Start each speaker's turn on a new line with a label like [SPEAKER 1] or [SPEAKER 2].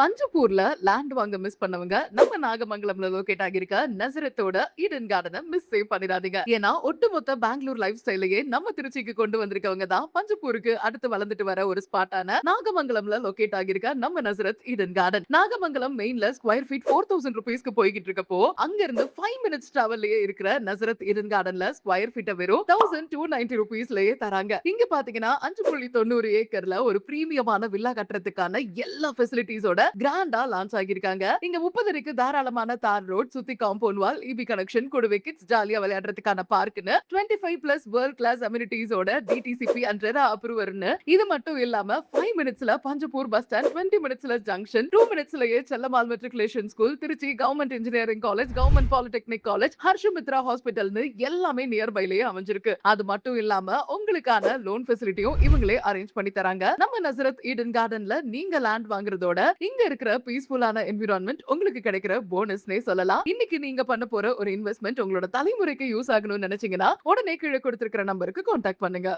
[SPEAKER 1] பஞ்சப்பூர்ல land வாங்க miss பண்ணவங்க நம்ம நாகமங்கலம்ல லொகேட் ஆகியிருக்க நசரத்தோட ஈடன் கார்டனை மிஸ் பண்ணிடாதீங்க. ஏன்னா ஒட்டுமொத்த பெங்களூர் லைஃப் ஸ்டைலையே நம்ம திருச்சிக்கு கொண்டு வந்திருக்கவங்க தான் பஞ்சப்பூருக்கு அடுத்து வளர்ந்துட்டு வர ஒரு ஸ்பாட்டான நாகமங்கலம்ல லொகேட் ஆகியிருக்க நம்ம நசரத் ஈடன் கார்டன். நாகமங்கலம் மெயின்ல ஸ்கொயர் ஃபீட் 4000 ருபீஸ்க்கு போய்கிட்டு இருக்கப்போ அங்க இருந்து 5 மினிட்ஸ் டிராவல்லயே இருக்கிற நசரத் ஈடன் கார்டன்ல ஸ்கொயர் ஃபீட்ட வெறும் 1290 ருபீஸ்லயே தராங்க. இங்க பாத்தீங்கன்னா 5.90 ஏக்கர்ல ஒரு பிரீமியமான வில்லா கட்டுறதுக்கான எல்லா ஃபெசிலிட்டிஸோட கிராண்டா லான்ச் ஆகியிருக்காங்க. இங்க 30 அடிக்கு தாராளமான தார் ரோட், சுத்தி காம்பவுண்ட் வால், இபி கனெக்ஷன், கூடவே கிட்ஸ் ஜாலியா விளையாடுறதுக்கான பார்க்னு 25+ வேர்ல்ட் கிளாஸ் அம்யூனிட்டிஸோட டிடிசிபி அண்ட் ரெரா அப்ரூவர்னு இது மட்டும் இல்லாம 5 மினிட்ஸ்ல பஞ்சப்பூர் பஸ் ஸ்டாண்ட், 20 மினிட்ஸ்ல ஜங்ஷன், 2 மினிட்ஸ்லயே Chellammal matriculation school, Trichy government engineering college, government polytechnic college, Harshamitra ஹாஸ்பிட்டல்னு எல்லாமே நியர்பைலயே அமைஞ்சிருக்கு. அது மட்டும் இல்லாம உங்களுக்கான லோன் ஃபெசிலிட்டியும் இவங்களே அரேஞ்ச் பண்ணி தராங்க. நம்ம நசரத் ஈடன் கார்டன்ல நீங்க லேண்ட் வாங்குறதோட இங்க இருக்கிற பீஸ்ஃபுல்லான என்விரான்மெண்ட் உங்களுக்கு கிடைக்கிற போனஸ்னே சொல்லலாம். இன்னைக்கு நீங்க பண்ண போற ஒரு இன்வெஸ்ட்மெண்ட் உங்களோட தலைமுறைக்கு யூஸ் ஆகணும்னு நினைச்சீங்கன்னா உடனே கீழே கொடுத்திருக்கிற நம்பருக்கு கான்டாக்ட் பண்ணுங்க.